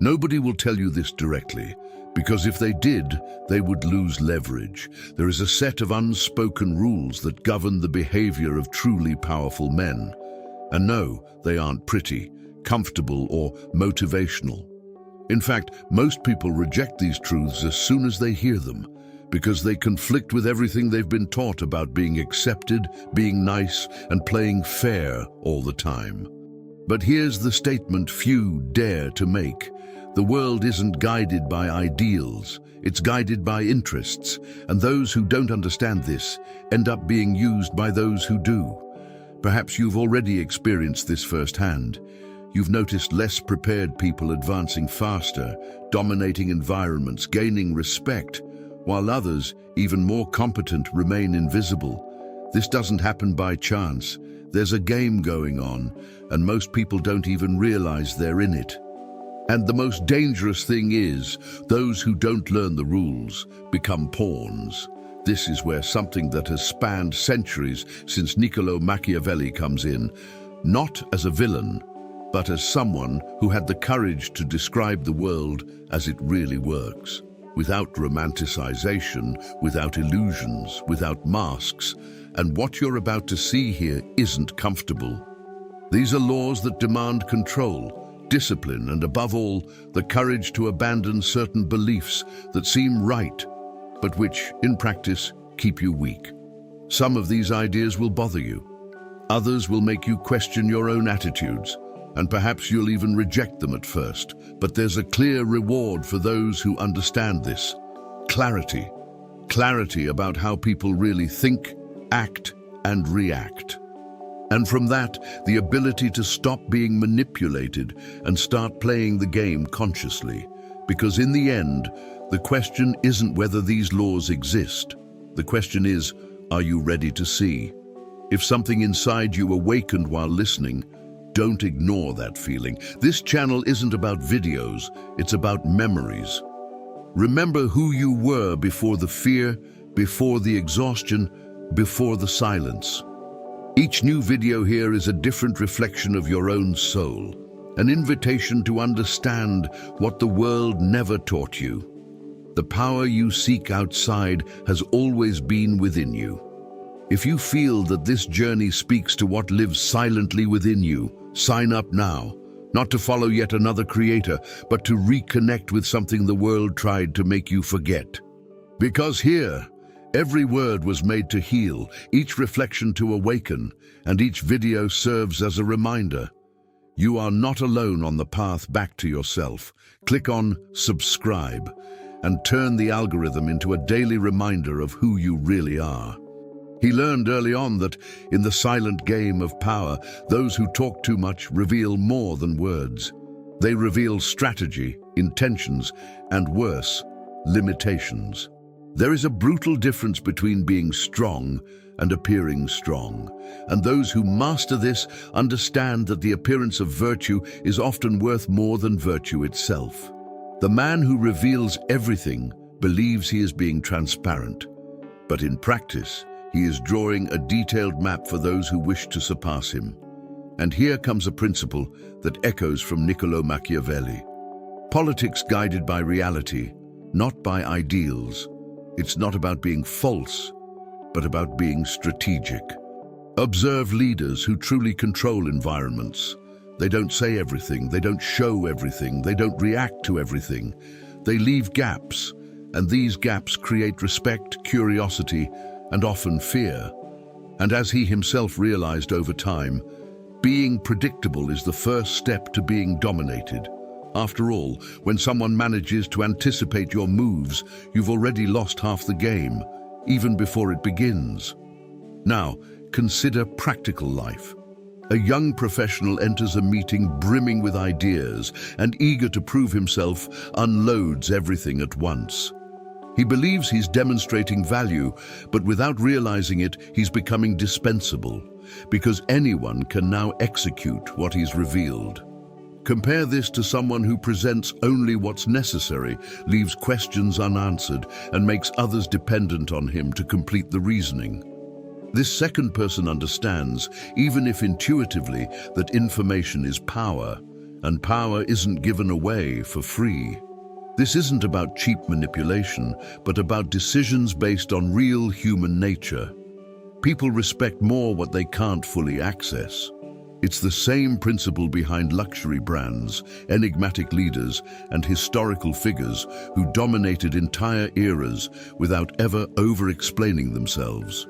Nobody will tell you this directly, because if they did, they would lose leverage. There is a set of unspoken rules that govern the behavior of truly powerful men. And no, they aren't pretty, comfortable, or motivational. In fact, most people reject these truths as soon as they hear them, because they conflict with everything they've been taught about being accepted, being nice, and playing fair all the time. But here's the statement few dare to make. The world isn't guided by ideals, it's guided by interests, and those who don't understand this end up being used by those who do. Perhaps you've already experienced this firsthand. You've noticed less prepared people advancing faster, dominating environments, gaining respect, while others, even more competent, remain invisible. This doesn't happen by chance. There's a game going on, and most people don't even realize they're in it. And the most dangerous thing is, those who don't learn the rules become pawns. This is where something that has spanned centuries since Machiavelli comes in, not as a villain, but as someone who had the courage to describe the world as it really works, without romanticization, without illusions, without masks. And what you're about to see here isn't comfortable. These are laws that demand control, discipline, and above all, the courage to abandon certain beliefs that seem right, but which, in practice, keep you weak. Some of these ideas will bother you. Others will make you question your own attitudes, and perhaps you'll even reject them at first. But there's a clear reward for those who understand this. Clarity. Clarity about how people really think, act, and react. And from that, the ability to stop being manipulated and start playing the game consciously. Because in the end, the question isn't whether these laws exist. The question is, are you ready to see? If something inside you awakened while listening, don't ignore that feeling. This channel isn't about videos, it's about memories. Remember who you were before the fear, before the exhaustion, before the silence. Each new video here is a different reflection of your own soul, an invitation to understand what the world never taught you. The power you seek outside has always been within you. If you feel that this journey speaks to what lives silently within you, sign up now, not to follow yet another creator, but to reconnect with something the world tried to make you forget. Because here, every word was made to heal, each reflection to awaken, and each video serves as a reminder. You are not alone on the path back to yourself. Click on subscribe and turn the algorithm into a daily reminder of who you really are. He learned early on that in the silent game of power, those who talk too much reveal more than words. They reveal strategy, intentions, and worse, limitations. There is a brutal difference between being strong and appearing strong, and those who master this understand that the appearance of virtue is often worth more than virtue itself. The man who reveals everything believes he is being transparent, but in practice, he is drawing a detailed map for those who wish to surpass him. And here comes a principle that echoes from Machiavelli. Politics guided by reality, not by ideals. It's not about being false, but about being strategic. Observe leaders who truly control environments. They don't say everything, they don't show everything, they don't react to everything. They leave gaps, and these gaps create respect, curiosity, and often fear. And as he himself realized over time, being predictable is the first step to being dominated. After all, when someone manages to anticipate your moves, you've already lost half the game, even before it begins. Now, consider practical life. A young professional enters a meeting brimming with ideas and, eager to prove himself, unloads everything at once. He believes he's demonstrating value, but without realizing it, he's becoming dispensable, because anyone can now execute what he's revealed. Compare this to someone who presents only what's necessary, leaves questions unanswered, and makes others dependent on him to complete the reasoning. This second person understands, even if intuitively, that information is power, and power isn't given away for free. This isn't about cheap manipulation, but about decisions based on real human nature. People respect more what they can't fully access. It's the same principle behind luxury brands, enigmatic leaders, and historical figures who dominated entire eras without ever over-explaining themselves.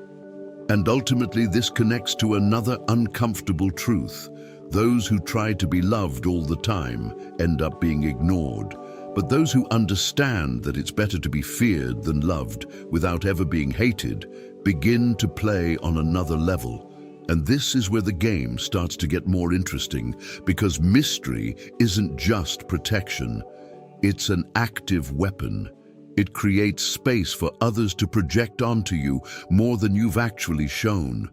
And ultimately, this connects to another uncomfortable truth. Those who try to be loved all the time end up being ignored. But those who understand that it's better to be feared than loved without ever being hated begin to play on another level. And this is where the game starts to get more interesting, because mystery isn't just protection. It's an active weapon. It creates space for others to project onto you more than you've actually shown.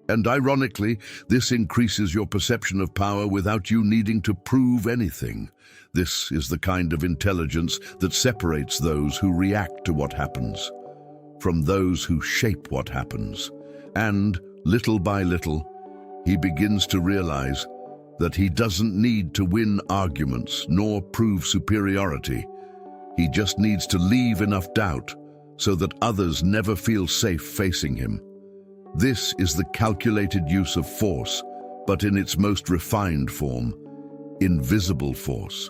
And ironically, this increases your perception of power without you needing to prove anything. This is the kind of intelligence that separates those who react to what happens from those who shape what happens. And little by little, he begins to realize that he doesn't need to win arguments nor prove superiority. He just needs to leave enough doubt so that others never feel safe facing him. This is the calculated use of force, but in its most refined form, invisible force.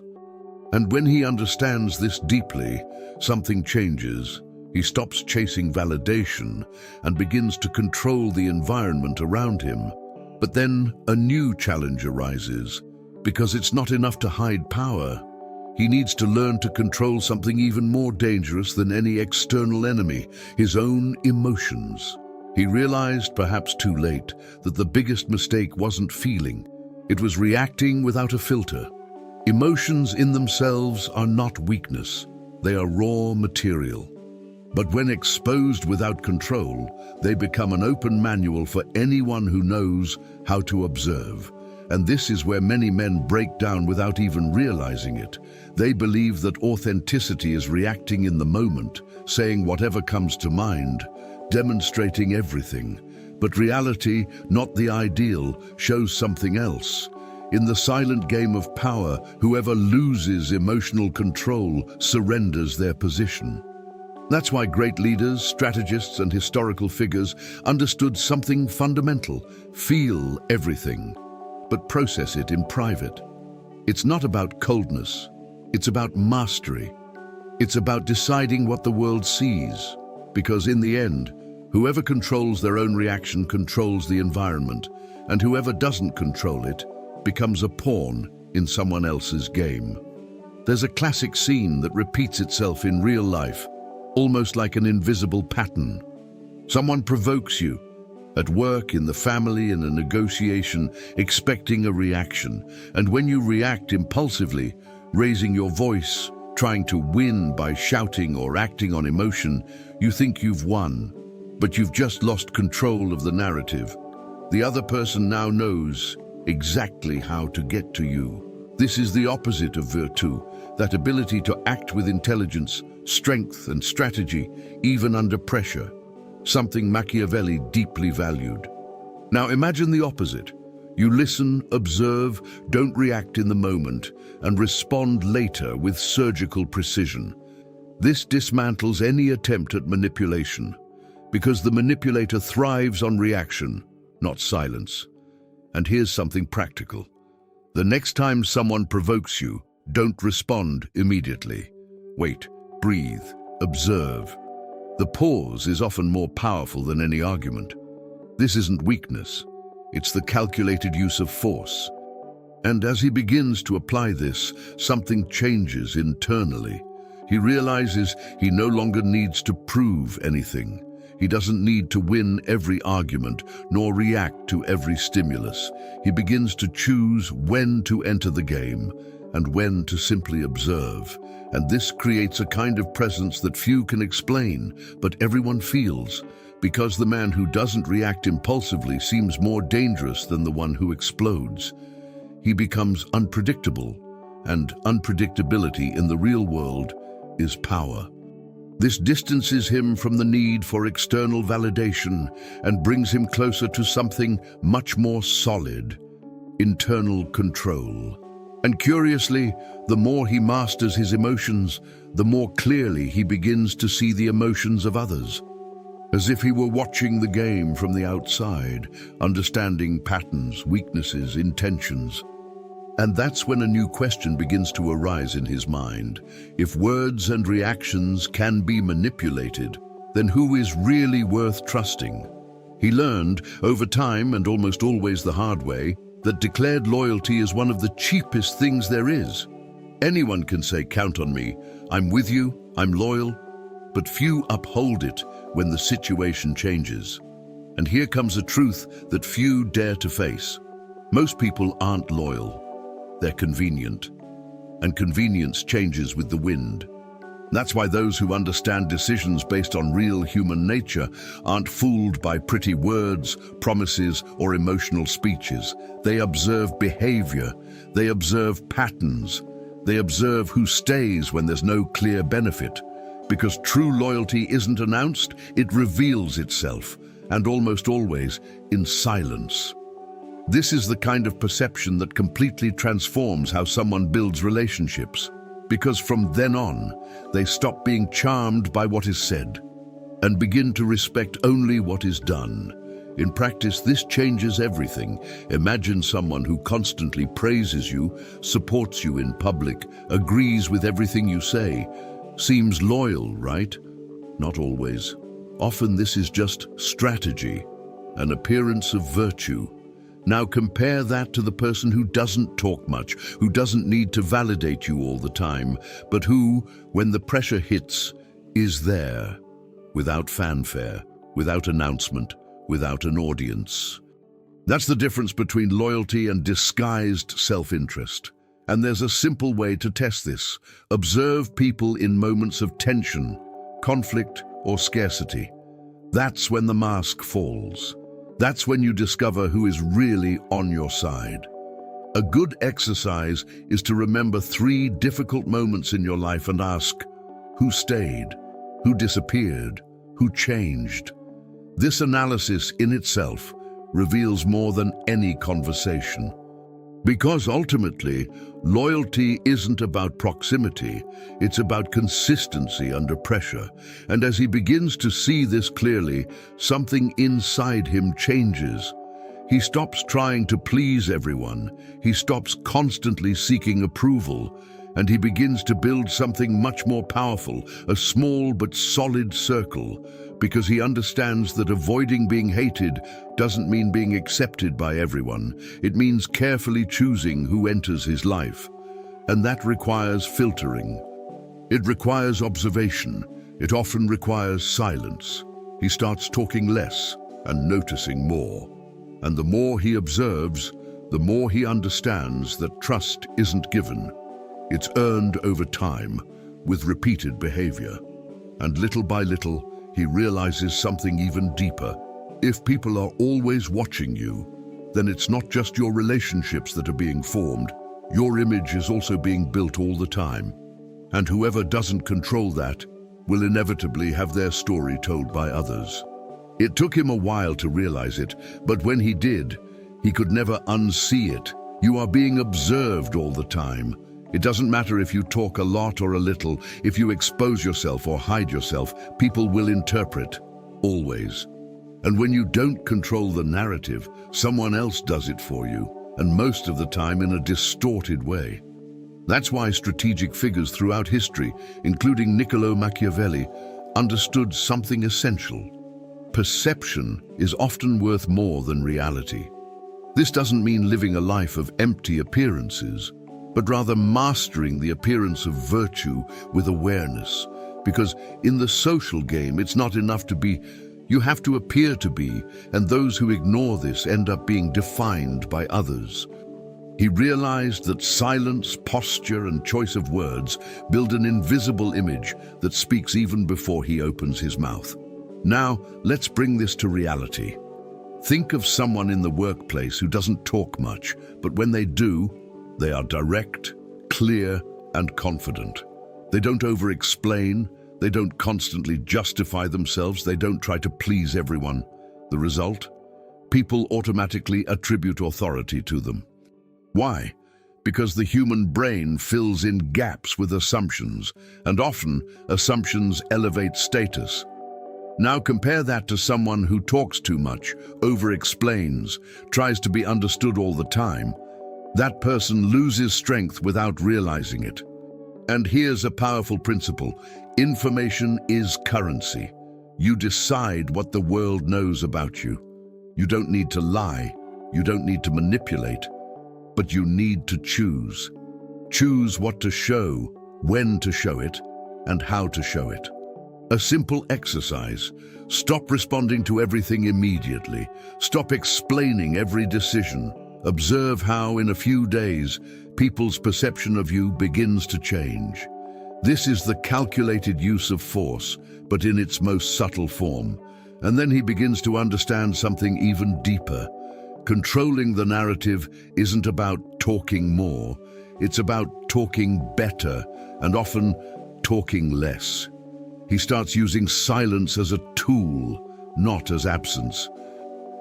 And when he understands this deeply, something changes. He stops chasing validation and begins to control the environment around him. But then a new challenge arises, because it's not enough to hide power. He needs to learn to control something even more dangerous than any external enemy, his own emotions. He realized, perhaps too late, that the biggest mistake wasn't feeling. It was reacting without a filter. Emotions in themselves are not weakness. They are raw material. But when exposed without control, they become an open manual for anyone who knows how to observe. And this is where many men break down without even realizing it. They believe that authenticity is reacting in the moment, saying whatever comes to mind, demonstrating everything. But reality, not the ideal, shows something else. In the silent game of power, whoever loses emotional control surrenders their position. That's why great leaders, strategists, and historical figures understood something fundamental: feel everything, but process it in private. It's not about coldness. It's about mastery. It's about deciding what the world sees. Because in the end, whoever controls their own reaction controls the environment, and whoever doesn't control it becomes a pawn in someone else's game. There's a classic scene that repeats itself in real life, almost like an invisible pattern. Someone provokes you, at work, in the family, in a negotiation, expecting a reaction. And when you react impulsively, raising your voice, trying to win by shouting or acting on emotion, you think you've won, but you've just lost control of the narrative. The other person now knows exactly how to get to you. This is the opposite of virtue, that ability to act with intelligence, strength, and strategy, even under pressure, something Machiavelli deeply valued. Now imagine the opposite. You listen, observe, don't react in the moment, and respond later with surgical precision. This dismantles any attempt at manipulation, because the manipulator thrives on reaction, not silence. And here's something practical. The next time someone provokes you, don't respond immediately. Wait, breathe, observe. The pause is often more powerful than any argument. This isn't weakness. It's the calculated use of force. And as he begins to apply this, something changes internally. He realizes he no longer needs to prove anything. He doesn't need to win every argument, nor react to every stimulus. He begins to choose when to enter the game and when to simply observe. And this creates a kind of presence that few can explain, but everyone feels, because the man who doesn't react impulsively seems more dangerous than the one who explodes. He becomes unpredictable, and unpredictability in the real world is power. This distances him from the need for external validation and brings him closer to something much more solid: internal control. And curiously, the more he masters his emotions, the more clearly he begins to see the emotions of others, as if he were watching the game from the outside, understanding patterns, weaknesses, intentions. And that's when a new question begins to arise in his mind. If words and reactions can be manipulated, then who is really worth trusting? He learned, over time and almost always the hard way, that declared loyalty is one of the cheapest things there is. Anyone can say, "Count on me, I'm with you, I'm loyal," but few uphold it when the situation changes. And here comes a truth that few dare to face. Most people aren't loyal. They're convenient. And convenience changes with the wind. That's why those who understand decisions based on real human nature aren't fooled by pretty words, promises, or emotional speeches. They observe behavior. They observe patterns. They observe who stays when there's no clear benefit. Because true loyalty isn't announced, it reveals itself, and almost always in silence. This is the kind of perception that completely transforms how someone builds relationships. Because from then on, they stop being charmed by what is said and begin to respect only what is done. In practice, this changes everything. Imagine someone who constantly praises you, supports you in public, agrees with everything you say. Seems loyal, right? Not always. Often this is just strategy, an appearance of virtue. Now compare that to the person who doesn't talk much, who doesn't need to validate you all the time, but who, when the pressure hits, is there, without fanfare, without announcement, without an audience. That's the difference between loyalty and disguised self-interest. And there's a simple way to test this. Observe people in moments of tension, conflict, or scarcity. That's when the mask falls. That's when you discover who is really on your side. A good exercise is to remember 3 difficult moments in your life and ask, who stayed, who disappeared, who changed? This analysis in itself reveals more than any conversation. Because ultimately, loyalty isn't about proximity, it's about consistency under pressure. And as he begins to see this clearly, something inside him changes. He stops trying to please everyone, he stops constantly seeking approval, and he begins to build something much more powerful, a small but solid circle, because he understands that avoiding being hated doesn't mean being accepted by everyone. It means carefully choosing who enters his life. And that requires filtering. It requires observation. It often requires silence. He starts talking less and noticing more. And the more he observes, the more he understands that trust isn't given. It's earned over time with repeated behavior. And little by little, he realizes something even deeper. If people are always watching you, then it's not just your relationships that are being formed. Your image is also being built all the time. And whoever doesn't control that will inevitably have their story told by others. It took him a while to realize it, but when he did, he could never unsee it. You are being observed all the time. It doesn't matter if you talk a lot or a little, if you expose yourself or hide yourself, people will interpret, always. And when you don't control the narrative, someone else does it for you, and most of the time in a distorted way. That's why strategic figures throughout history, including Machiavelli, understood something essential. Perception is often worth more than reality. This doesn't mean living a life of empty appearances, but rather mastering the appearance of virtue with awareness. Because in the social game, it's not enough to be, you have to appear to be, and those who ignore this end up being defined by others. He realized that silence, posture, and choice of words build an invisible image that speaks even before he opens his mouth. Now, let's bring this to reality. Think of someone in the workplace who doesn't talk much, but when they do, they are direct, clear, and confident. They don't over-explain, they don't constantly justify themselves, they don't try to please everyone. The result? People automatically attribute authority to them. Why? because the human brain fills in gaps with assumptions, and often assumptions elevate status. Now compare that to someone who talks too much, over-explains, tries to be understood all the time. That person loses strength without realizing it. And here's a powerful principle. Information is currency. You decide what the world knows about you. You don't need to lie. You don't need to manipulate. But you need to choose. Choose what to show, when to show it, and how to show it. A simple exercise. Stop responding to everything immediately. Stop explaining every decision. Observe how, in a few days, people's perception of you begins to change. This is the calculated use of force, but in its most subtle form. And then he begins to understand something even deeper. Controlling the narrative isn't about talking more. It's about talking better, and often talking less. He starts using silence as a tool, not as absence.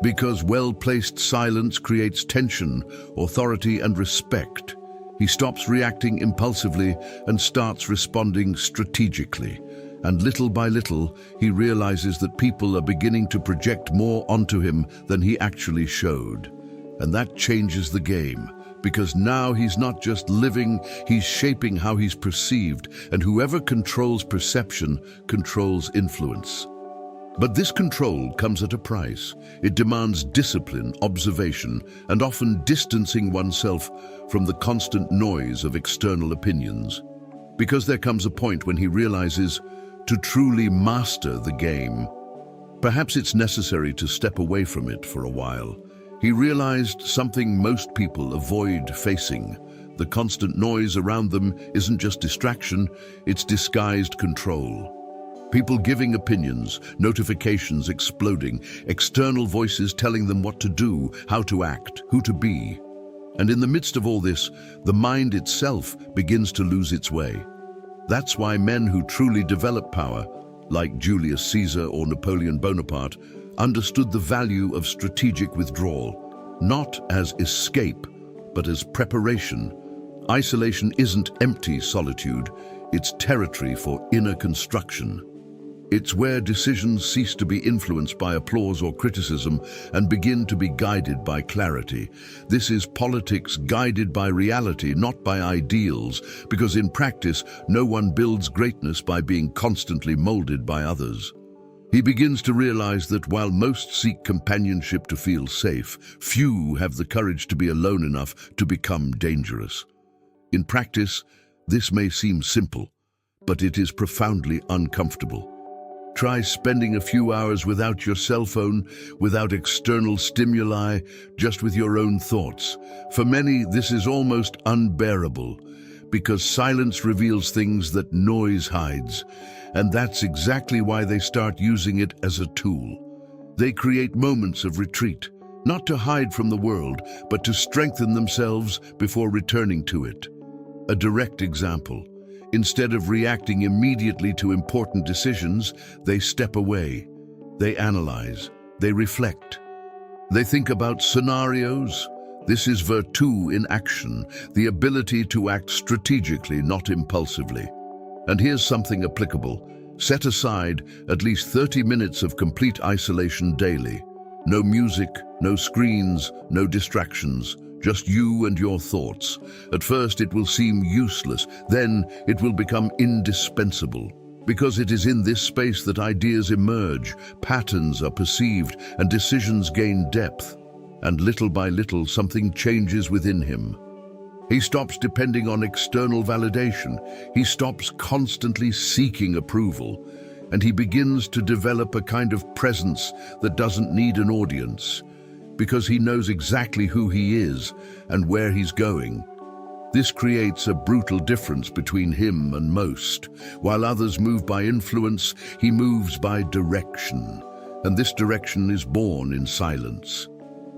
Because well-placed silence creates tension, authority, and respect. He stops reacting impulsively and starts responding strategically. And little by little, he realizes that people are beginning to project more onto him than he actually showed. And that changes the game, because now he's not just living, he's shaping how he's perceived, and whoever controls perception controls influence. But this control comes at a price. It demands discipline, observation, and often distancing oneself from the constant noise of external opinions. Because there comes a point when he realizes to truly master the game, perhaps it's necessary to step away from it for a while. He realized something most people avoid facing. The constant noise around them isn't just distraction, it's disguised control. People giving opinions, notifications exploding, external voices telling them what to do, how to act, who to be. And in the midst of all this, the mind itself begins to lose its way. That's why men who truly develop power, like Julius Caesar or Napoleon Bonaparte, understood the value of strategic withdrawal, not as escape, but as preparation. Isolation isn't empty solitude, it's territory for inner construction. It's where decisions cease to be influenced by applause or criticism and begin to be guided by clarity. This is politics guided by reality, not by ideals, because in practice, no one builds greatness by being constantly molded by others. He begins to realize that while most seek companionship to feel safe, few have the courage to be alone enough to become dangerous. In practice, this may seem simple, but it is profoundly uncomfortable. Try spending a few hours without your cell phone, without external stimuli, just with your own thoughts. For many, this is almost unbearable, because silence reveals things that noise hides, and that's exactly why they start using it as a tool. They create moments of retreat, not to hide from the world, but to strengthen themselves before returning to it. A direct example. Instead of reacting immediately to important decisions, they step away. They analyze. They reflect. They think about scenarios. This is virtue in action, the ability to act strategically, not impulsively. And here's something applicable. Set aside at least 30 minutes of complete isolation daily. No music, no screens, no distractions. Just you and your thoughts. At first it will seem useless, then it will become indispensable. Because it is in this space that ideas emerge, patterns are perceived, and decisions gain depth. And little by little, something changes within him. He stops depending on external validation. He stops constantly seeking approval. And he begins to develop a kind of presence that doesn't need an audience, because he knows exactly who he is and where he's going. This creates a brutal difference between him and most. While others move by influence, he moves by direction. And this direction is born in silence.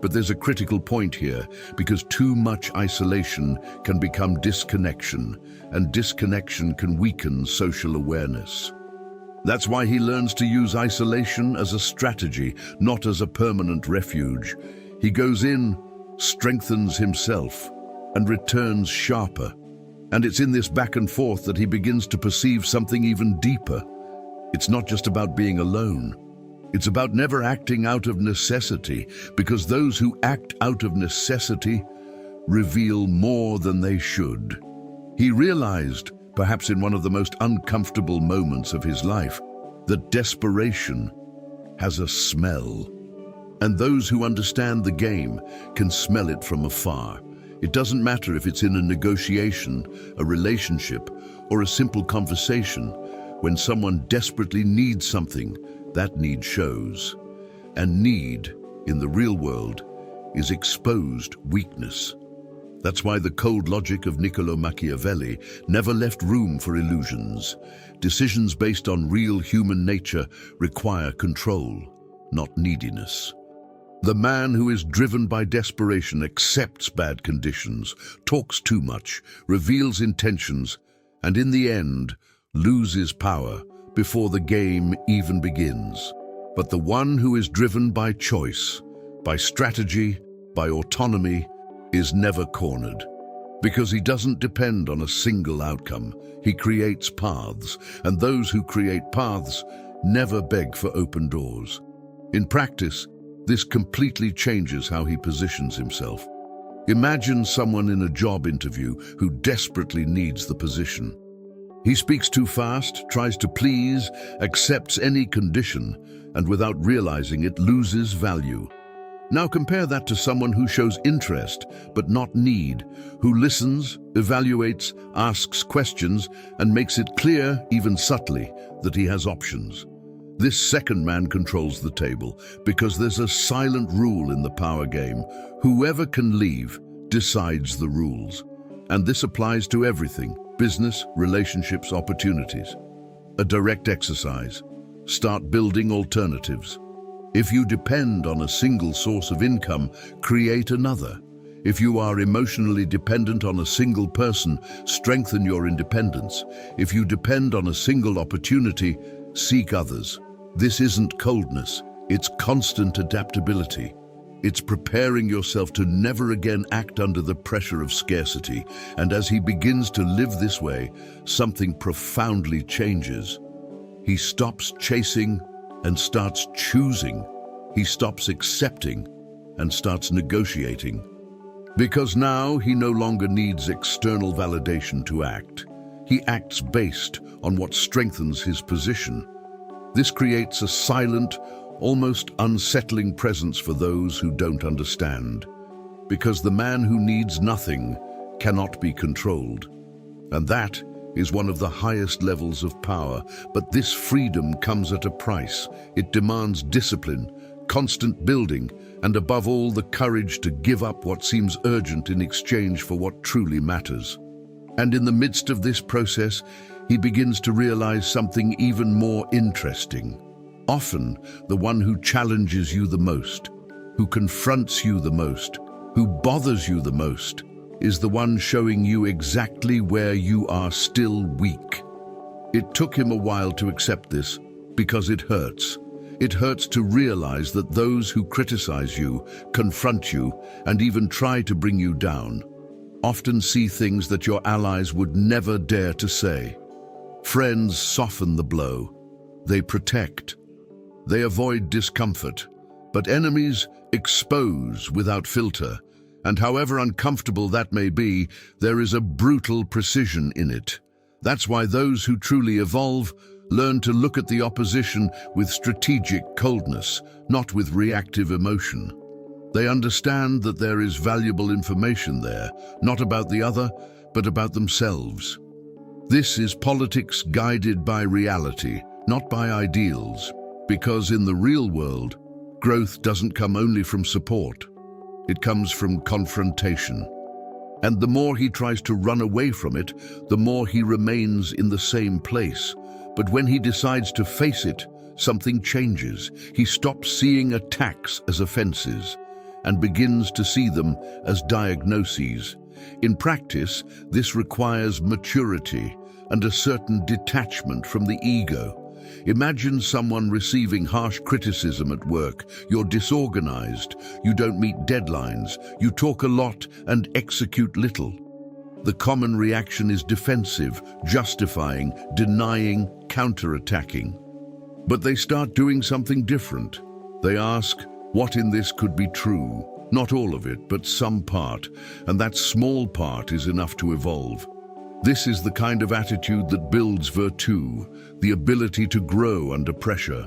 But there's a critical point here, because too much isolation can become disconnection, and disconnection can weaken social awareness. That's why he learns to use isolation as a strategy, not as a permanent refuge. He goes in, strengthens himself, and returns sharper. And it's in this back and forth that he begins to perceive something even deeper. It's not just about being alone. It's about never acting out of necessity, because those who act out of necessity reveal more than they should. He realized, perhaps in one of the most uncomfortable moments of his life, that desperation has a smell. And those who understand the game can smell it from afar. It doesn't matter if it's in a negotiation, a relationship, or a simple conversation. When someone desperately needs something, that need shows. And need, in the real world, is exposed weakness. That's why the cold logic of Niccolo Machiavelli never left room for illusions. Decisions based on real human nature require control, not neediness. The man who is driven by desperation accepts bad conditions, talks too much, reveals intentions, and in the end, loses power before the game even begins. But the one who is driven by choice, by strategy, by autonomy, is never cornered. Because he doesn't depend on a single outcome. He creates paths, and those who create paths never beg for open doors. In practice, this completely changes how he positions himself. Imagine someone in a job interview who desperately needs the position. He speaks too fast, tries to please, accepts any condition, and without realizing it, loses value. Now compare that to someone who shows interest, but not need, who listens, evaluates, asks questions, and makes it clear, even subtly, that he has options. This second man controls the table, because there's a silent rule in the power game. Whoever can leave decides the rules. And this applies to everything: business, relationships, opportunities. A direct exercise. Start building alternatives. If you depend on a single source of income, create another. If you are emotionally dependent on a single person, strengthen your independence. If you depend on a single opportunity, seek others. This isn't coldness, it's constant adaptability. It's preparing yourself to never again act under the pressure of scarcity. And as he begins to live this way, something profoundly changes. He stops chasing and starts choosing. He stops accepting and starts negotiating. Because now he no longer needs external validation to act. He acts based on what strengthens his position. This creates a silent, almost unsettling presence for those who don't understand. Because the man who needs nothing cannot be controlled. And that is one of the highest levels of power. But this freedom comes at a price. It demands discipline, constant building, and above all, the courage to give up what seems urgent in exchange for what truly matters. And in the midst of this process, he begins to realize something even more interesting. Often, the one who challenges you the most, who confronts you the most, who bothers you the most, is the one showing you exactly where you are still weak. It took him a while to accept this, because it hurts. It hurts to realize that those who criticize you, confront you, and even try to bring you down, often see things that your allies would never dare to say. Friends soften the blow. They protect. They avoid discomfort. But enemies expose without filter. And however uncomfortable that may be, there is a brutal precision in it. That's why those who truly evolve learn to look at the opposition with strategic coldness, not with reactive emotion. They understand that there is valuable information there, not about the other, but about themselves. This is politics guided by reality, not by ideals, because in the real world, growth doesn't come only from support. It comes from confrontation. And the more he tries to run away from it, the more he remains in the same place. But when he decides to face it, something changes. He stops seeing attacks as offenses and begins to see them as diagnoses. In practice, this requires maturity and a certain detachment from the ego, Imagine someone receiving harsh criticism at work. You're disorganized, you don't meet deadlines, you talk a lot and execute little. The common reaction is defensive, justifying, denying, counterattacking. But they start doing something different. They ask, what in this could be true? Not all of it, but some part, and that small part is enough to evolve. This is the kind of attitude that builds virtue, the ability to grow under pressure.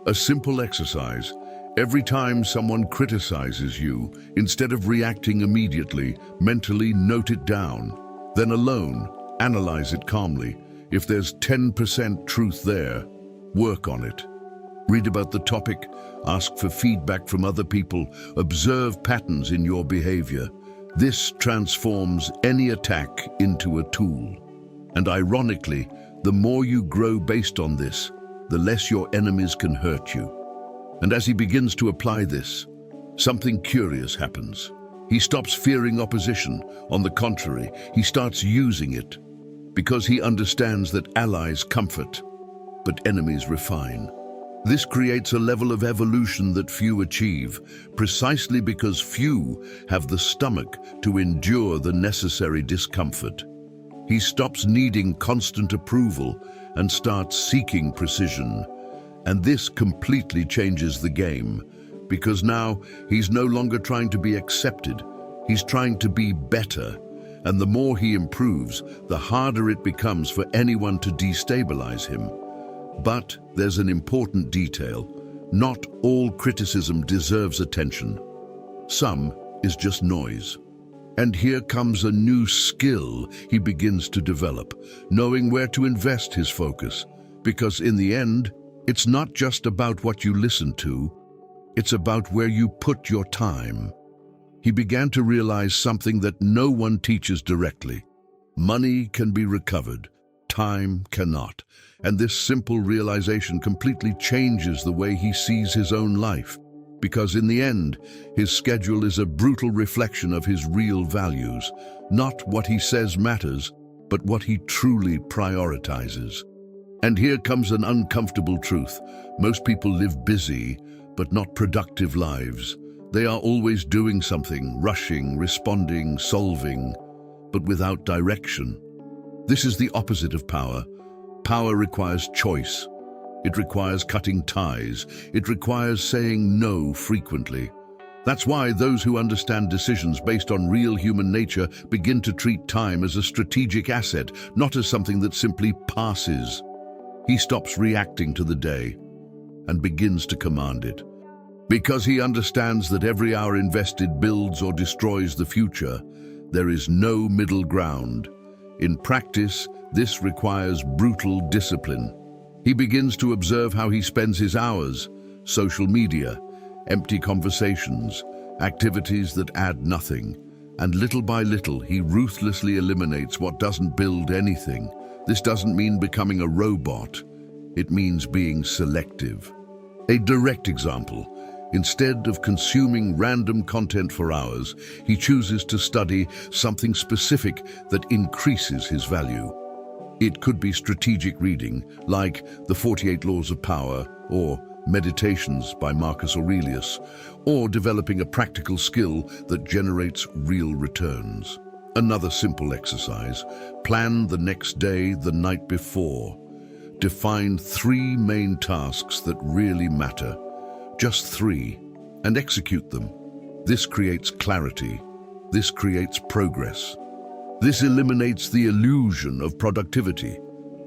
A simple exercise. Every time someone criticizes you, instead of reacting immediately, mentally note it down. Then alone, analyze it calmly. If there's 10% truth there, work on it. Read about the topic, ask for feedback from other people, observe patterns in your behavior. This transforms any attack into a tool. And ironically, the more you grow based on this, the less your enemies can hurt you. And as he begins to apply this, something curious happens. He stops fearing opposition. On the contrary, he starts using it, because he understands that allies comfort, but enemies refine. This creates a level of evolution that few achieve, precisely because few have the stomach to endure the necessary discomfort. He stops needing constant approval and starts seeking precision. And this completely changes the game, because now he's no longer trying to be accepted, he's trying to be better. And the more he improves, the harder it becomes for anyone to destabilize him. But there's an important detail. Not all criticism deserves attention. Some is just noise. And here comes a new skill he begins to develop, knowing where to invest his focus. Because in the end, it's not just about what you listen to, it's about where you put your time. He began to realize something that no one teaches directly. Money can be recovered, time cannot. And this simple realization completely changes the way he sees his own life. Because in the end, his schedule is a brutal reflection of his real values. Not what he says matters, but what he truly prioritizes. And here comes an uncomfortable truth. Most people live busy, but not productive lives. They are always doing something, rushing, responding, solving, but without direction. This is the opposite of power. Power requires choice. It requires cutting ties. It requires saying no frequently. That's why those who understand decisions based on real human nature begin to treat time as a strategic asset, not as something that simply passes. He stops reacting to the day and begins to command it. Because he understands that every hour invested builds or destroys the future, there is no middle ground. In practice, this requires brutal discipline. He begins to observe how he spends his hours, social media, empty conversations, activities that add nothing. And little by little, he ruthlessly eliminates what doesn't build anything. This doesn't mean becoming a robot. It means being selective. A direct example. Instead of consuming random content for hours, he chooses to study something specific that increases his value. It could be strategic reading, like The 48 Laws of Power or Meditations by Marcus Aurelius, or developing a practical skill that generates real returns. Another simple exercise: plan the next day the night before. Define 3 main tasks that really matter. Just 3, and execute them. This creates clarity. This creates progress. This eliminates the illusion of productivity,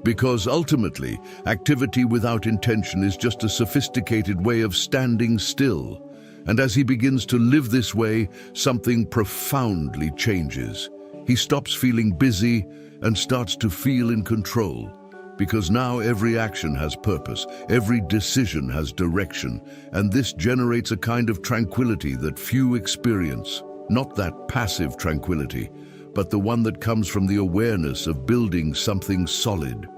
because ultimately, activity without intention is just a sophisticated way of standing still. And as he begins to live this way, something profoundly changes. He stops feeling busy and starts to feel in control. Because now every action has purpose, every decision has direction, and this generates a kind of tranquility that few experience. Not that passive tranquility, but the one that comes from the awareness of building something solid.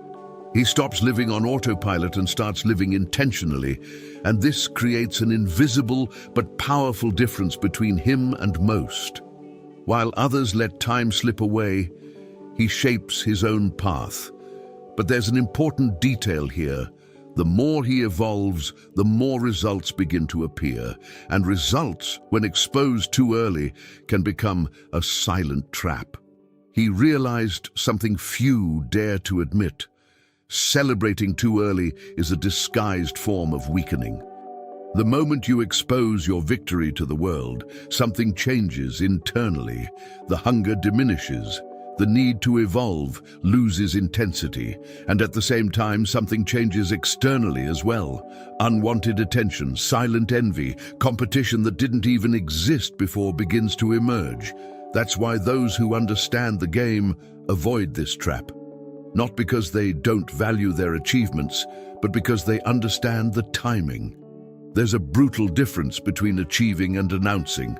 He stops living on autopilot and starts living intentionally, and this creates an invisible but powerful difference between him and most. While others let time slip away, he shapes his own path. But there's an important detail here. The more he evolves, the more results begin to appear, and results, when exposed too early, can become a silent trap. He realized something few dare to admit. Celebrating too early is a disguised form of weakening. The moment you expose your victory to the world, something changes internally. The hunger diminishes. The need to evolve loses intensity, and at the same time something changes externally as well. Unwanted attention, silent envy, competition that didn't even exist before begins to emerge. That's why those who understand the game avoid this trap. Not because they don't value their achievements, but because they understand the timing. There's a brutal difference between achieving and announcing.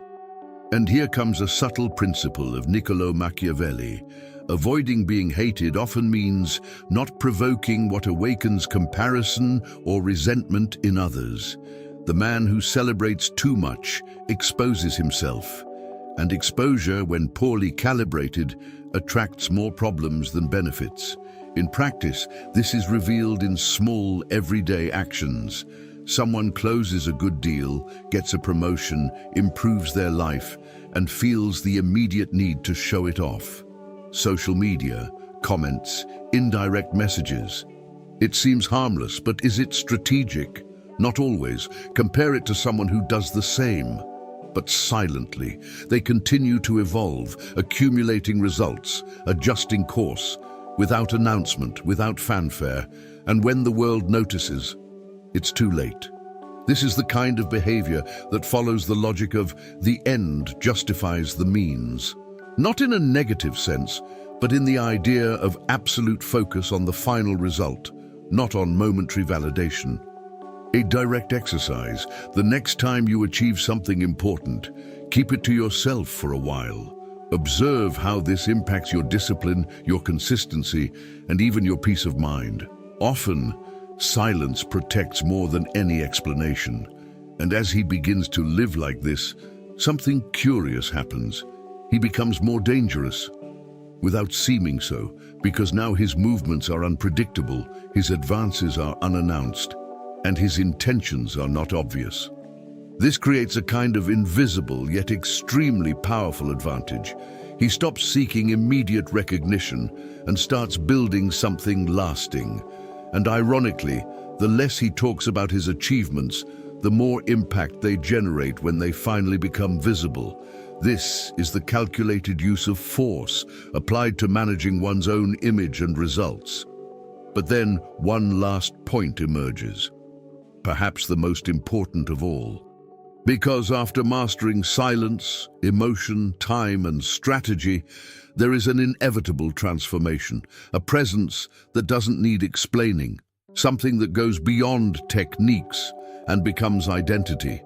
And here comes a subtle principle of Niccolo Machiavelli. Avoiding being hated often means not provoking what awakens comparison or resentment in others. The man who celebrates too much exposes himself, and exposure, when poorly calibrated, attracts more problems than benefits. In practice, this is revealed in small, everyday actions. Someone closes a good deal, gets a promotion, improves their life, and feels the immediate need to show it off. Social media, comments, indirect messages. It seems harmless, but is it strategic? Not always. Compare it to someone who does the same. But silently, they continue to evolve, accumulating results, adjusting course, without announcement, without fanfare, and when the world notices, it's too late. This is the kind of behavior that follows the logic of the end justifies the means. Not in a negative sense, but in the idea of absolute focus on the final result, not on momentary validation. A direct exercise: the next time you achieve something important, keep it to yourself for a while. Observe how this impacts your discipline, your consistency, and even your peace of mind. Often, silence protects more than any explanation. And as he begins to live like this, something curious happens. He becomes more dangerous, without seeming so, because now his movements are unpredictable, his advances are unannounced, and his intentions are not obvious. This creates a kind of invisible yet extremely powerful advantage. He stops seeking immediate recognition and starts building something lasting. And ironically, the less he talks about his achievements, the more impact they generate when they finally become visible. This is the calculated use of force applied to managing one's own image and results. But then one last point emerges, perhaps the most important of all. Because after mastering silence, emotion, time, and strategy, there is an inevitable transformation, a presence that doesn't need explaining, something that goes beyond techniques and becomes identity.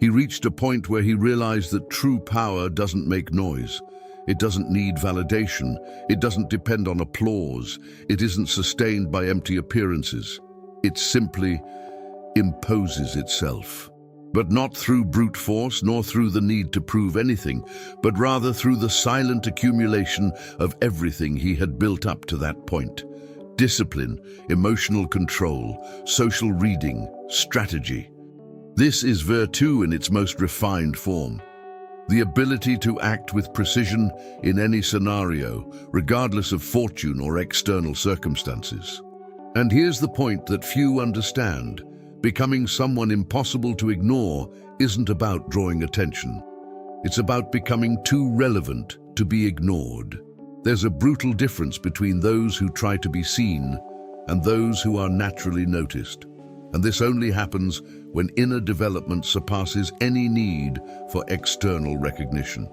He reached a point where he realized that true power doesn't make noise. It doesn't need validation. It doesn't depend on applause. It isn't sustained by empty appearances. It simply imposes itself. But not through brute force, nor through the need to prove anything, but rather through the silent accumulation of everything he had built up to that point. Discipline, emotional control, social reading, strategy. This is virtue in its most refined form. The ability to act with precision in any scenario, regardless of fortune or external circumstances. And here's the point that few understand. Becoming someone impossible to ignore isn't about drawing attention. It's about becoming too relevant to be ignored. There's a brutal difference between those who try to be seen and those who are naturally noticed. And this only happens when inner development surpasses any need for external recognition.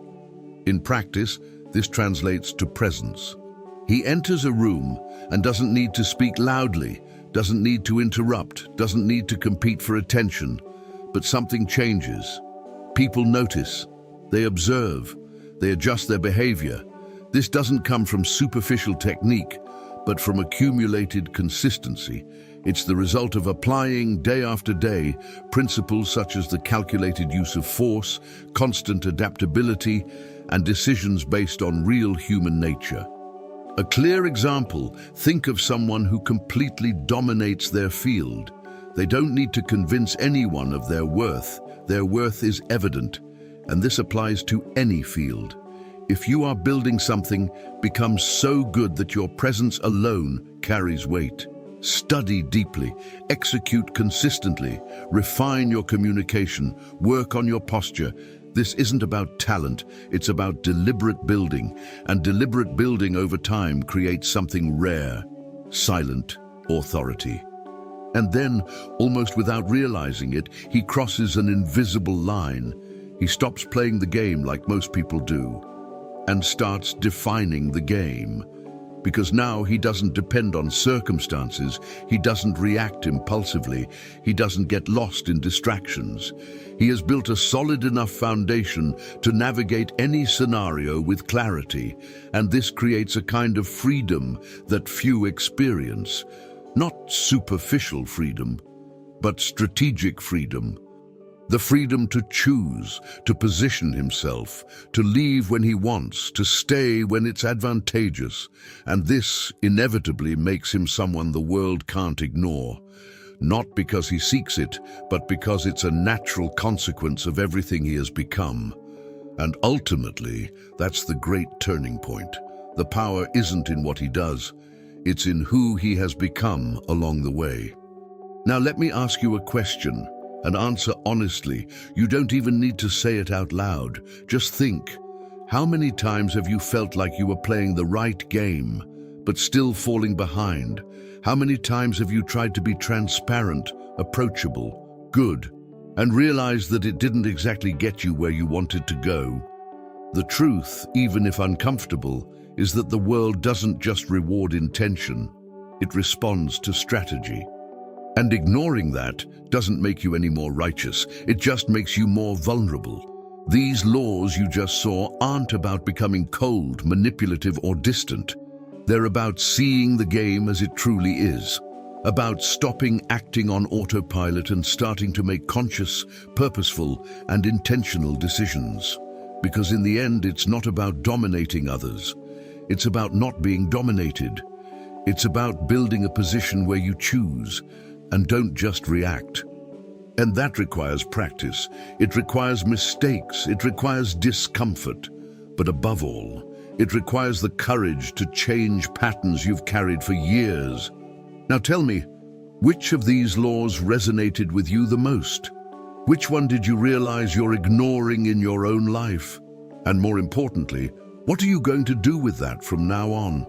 In practice, this translates to presence. He enters a room and doesn't need to speak loudly, doesn't need to interrupt, doesn't need to compete for attention, but something changes. People notice, they observe, they adjust their behavior. This doesn't come from superficial technique, but from accumulated consistency. It's the result of applying day after day principles such as the calculated use of force, constant adaptability, and decisions based on real human nature. A clear example: think of someone who completely dominates their field. They don't need to convince anyone of their worth. Their worth is evident, and this applies to any field. If you are building something, become so good that your presence alone carries weight. Study deeply, execute consistently, refine your communication, work on your posture. This isn't about talent, it's about deliberate building, and deliberate building over time creates something rare, silent authority. And then, almost without realizing it, he crosses an invisible line. He stops playing the game like most people do, and starts defining the game. Because now he doesn't depend on circumstances, he doesn't react impulsively, he doesn't get lost in distractions. He has built a solid enough foundation to navigate any scenario with clarity, and this creates a kind of freedom that few experience. Not superficial freedom, but strategic freedom. The freedom to choose, to position himself, to leave when he wants, to stay when it's advantageous. And this inevitably makes him someone the world can't ignore. Not because he seeks it, but because it's a natural consequence of everything he has become. And ultimately, that's the great turning point. The power isn't in what he does, it's in who he has become along the way. Now let me ask you a question. And answer honestly. You don't even need to say it out loud. Just think. How many times have you felt like you were playing the right game, but still falling behind? How many times have you tried to be transparent, approachable, good, and realized that it didn't exactly get you where you wanted to go? The truth, even if uncomfortable, is that the world doesn't just reward intention, it responds to strategy. And ignoring that doesn't make you any more righteous, it just makes you more vulnerable. These laws you just saw aren't about becoming cold, manipulative, or distant. They're about seeing the game as it truly is, about stopping acting on autopilot and starting to make conscious, purposeful, and intentional decisions. Because in the end, it's not about dominating others. It's about not being dominated. It's about building a position where you choose, and don't just react. And that requires practice. It requires mistakes. It requires discomfort. But above all, it requires the courage to change patterns you've carried for years. Now tell me, which of these laws resonated with you the most? Which one did you realize you're ignoring in your own life? And more importantly, what are you going to do with that from now on?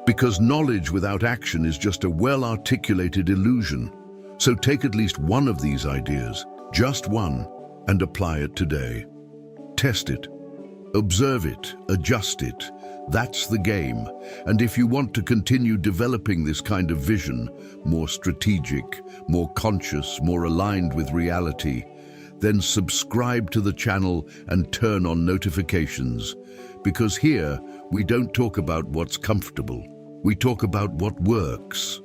Because knowledge without action is just a well-articulated illusion. So take at least one of these ideas, just one, and apply it today. Test it, observe it, adjust it. That's the game. And if you want to continue developing this kind of vision, more strategic, more conscious, more aligned with reality, then subscribe to the channel and turn on notifications. Because here, we don't talk about what's comfortable. We talk about what works.